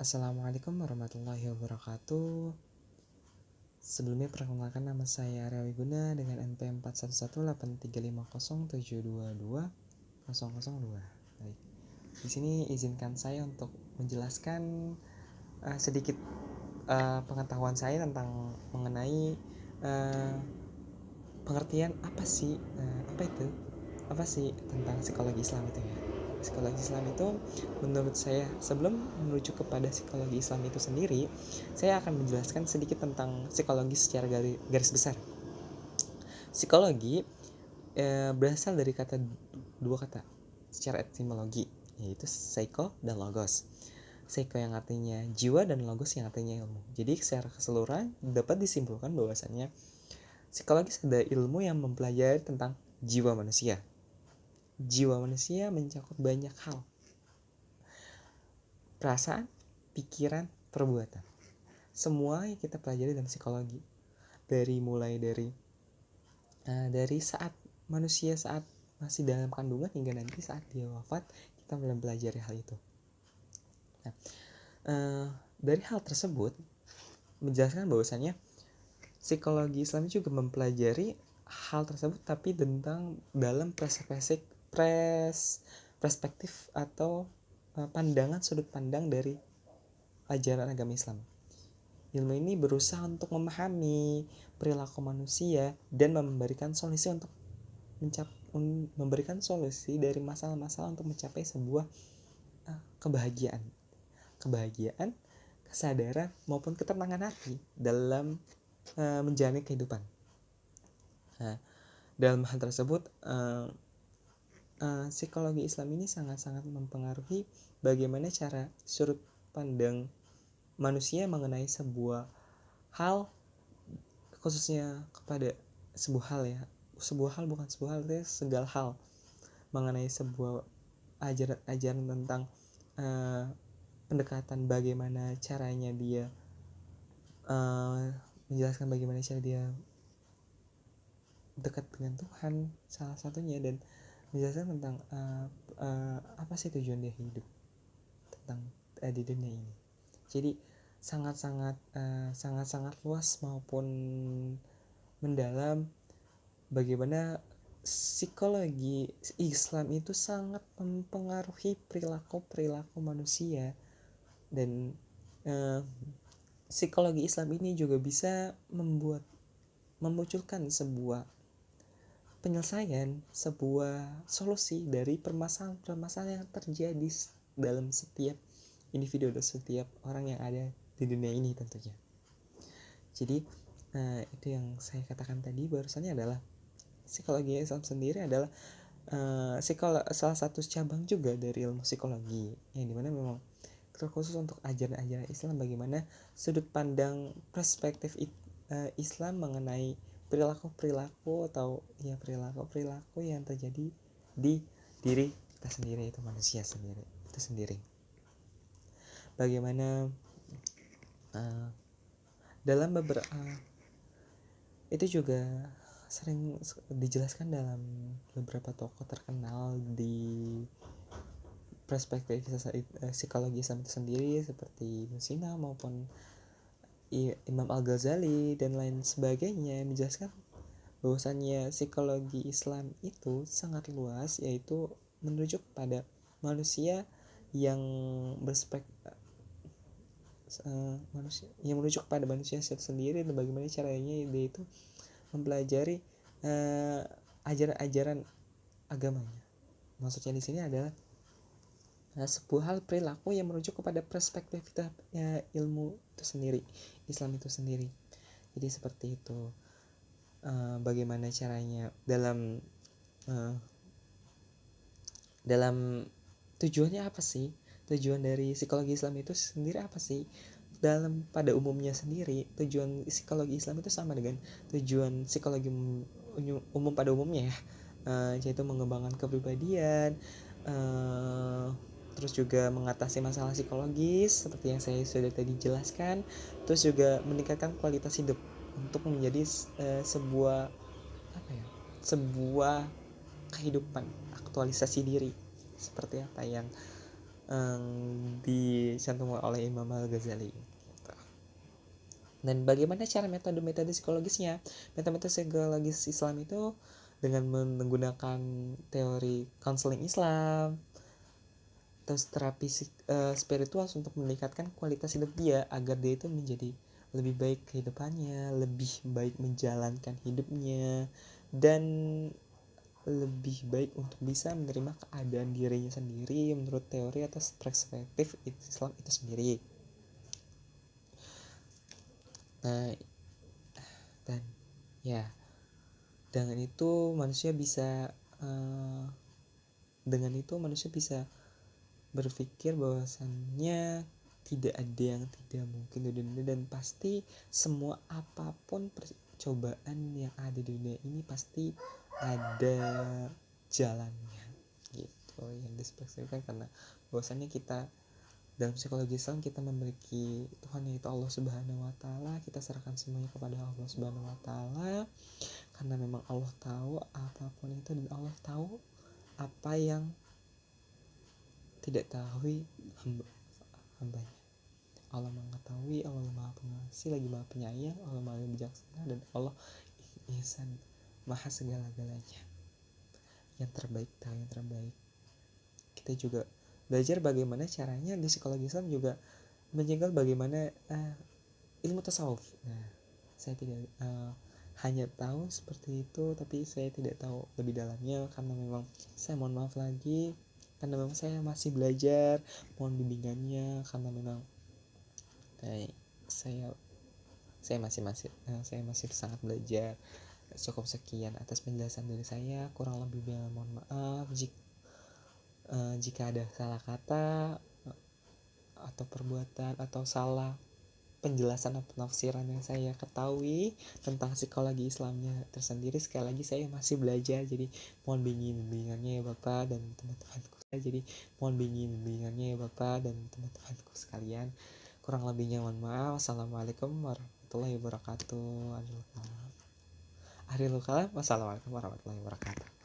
Assalamualaikum warahmatullahi wabarakatuh. Sebelumnya perkenalkan, nama saya Arya Wiguna dengan NP 41183050722002. Baik. Di sini izinkan saya untuk menjelaskan sedikit pengetahuan saya tentang mengenai pengertian apa sih tentang psikologi Islam itu ya. Psikologi Islam itu menurut saya, sebelum merujuk kepada psikologi Islam itu sendiri, saya akan menjelaskan sedikit tentang psikologi secara garis besar. Psikologi berasal dari dua kata secara etimologi, yaitu psycho dan logos. Psycho yang artinya jiwa dan logos yang artinya ilmu. Jadi secara keseluruhan dapat disimpulkan bahwasannya psikologi adalah ilmu yang mempelajari tentang jiwa manusia. Jiwa manusia mencakup banyak hal: perasaan, pikiran, perbuatan. Semua yang kita pelajari dalam psikologi, mulai dari saat manusia saat masih dalam kandungan hingga nanti saat dia wafat, kita mempelajari hal itu. Nah, dari hal tersebut menjelaskan bahwasannya psikologi Islam juga mempelajari hal tersebut, tapi tentang dalam perspektif atau sudut pandang dari ajaran agama Islam. Ilmu ini berusaha untuk memahami perilaku manusia dan memberikan solusi dari masalah-masalah untuk mencapai sebuah kebahagiaan, kesadaran maupun ketenangan hati dalam menjalani kehidupan. Dalam hal tersebut, psikologi Islam ini sangat-sangat mempengaruhi bagaimana cara sudut pandang manusia mengenai sebuah hal, khususnya kepada segala hal mengenai sebuah ajaran tentang pendekatan bagaimana caranya dia menjelaskan bagaimana cara dia dekat dengan Tuhan salah satunya, dan menjelaskan tentang apa sih tujuan dia hidup di dunia ini. Jadi sangat-sangat luas maupun mendalam bagaimana psikologi Islam itu sangat mempengaruhi perilaku manusia, dan psikologi Islam ini juga bisa memunculkan sebuah penyelesaian, sebuah solusi dari permasalahan yang terjadi dalam setiap individu dan setiap orang yang ada di dunia ini tentunya. Jadi itu yang saya katakan tadi barusannya adalah psikologi Islam sendiri adalah salah satu cabang juga dari ilmu psikologi, yang dimana memang terkhusus untuk ajaran-ajaran Islam, bagaimana sudut pandang perspektif Islam mengenai perilaku yang terjadi di diri kita sendiri, itu manusia sendiri itu sendiri. Bagaimana dalam beberapa itu juga sering dijelaskan dalam beberapa tokoh terkenal di perspektif psikologi Islam itu sendiri, seperti Ibnu Sina maupun Imam Al-Ghazali dan lain sebagainya, menjelaskan bahwasannya psikologi Islam itu sangat luas, yaitu merujuk pada manusia yang merujuk pada manusia sendiri, dan bagaimana caranya dia itu mempelajari ajaran-ajaran agamanya. Maksudnya di sini adalah sebuah hal perilaku yang merujuk kepada perspektif ilmu itu sendiri, Islam itu sendiri. Jadi seperti itu. Bagaimana caranya dalam tujuannya apa sih? Tujuan dari psikologi Islam itu sendiri apa sih? Pada umumnya sendiri, tujuan psikologi Islam itu sama dengan tujuan psikologi umum pada umumnya ya, yaitu mengembangkan kepribadian, terus juga mengatasi masalah psikologis seperti yang saya sudah tadi jelaskan, terus juga meningkatkan kualitas hidup untuk menjadi sebuah kehidupan, aktualisasi diri seperti apa yang dicantumkan oleh Imam Al-Ghazali. Dan bagaimana cara metode-metode psikologisnya? Metode-metode psikologis Islam itu dengan menggunakan teori konseling Islam, terus terapi spiritual untuk meningkatkan kualitas hidup dia agar dia itu menjadi lebih baik kehidupannya, lebih baik menjalankan hidupnya, dan lebih baik untuk bisa menerima keadaan dirinya sendiri menurut teori atau perspektif Islam itu sendiri. Nah, dan ya dengan itu manusia bisa berpikir bahwasannya tidak ada yang tidak mungkin di dunia, dan pasti semua apapun percobaan yang ada di dunia ini pasti ada jalannya gitu yang dispeksifikan, karena bahwasannya kita dalam psikologi Islam kita memiliki Tuhan yaitu Allah Subhanahu wa taala. Kita serahkan semuanya kepada Allah Subhanahu wa taala karena memang Allah tahu apapun itu, dan Allah tahu apa yang tidak tahu hambanya. Allah mengetahui, Allah maha pengasih lagi maha penyayang, Allah maha bijaksana, dan Allah ihsan, maha segala-galanya, yang terbaik tahu yang terbaik. Kita juga belajar bagaimana caranya di psikologi Islam juga menjegal bagaimana ilmu tasawuf. Nah, saya tidak hanya tahu seperti itu, tapi saya tidak tahu lebih dalamnya karena memang saya mohon maaf lagi karena memang saya masih belajar, mohon bimbingannya karena memang saya masih sangat belajar. Cukup sekian atas penjelasan dari saya, kurang lebihnya mohon maaf jika ada salah kata atau perbuatan atau salah penjelasan atau penafsiran yang saya ketahui tentang psikologi Islamnya tersendiri. Sekali lagi saya masih belajar, jadi mohon bimbingannya ya Bapak dan teman-temanku. Teman-temanku sekalian. Kurang lebihnya mohon maaf. Assalamualaikum warahmatullahi wabarakatuh. Akhirul kalam. Wassalamualaikum warahmatullahi wabarakatuh.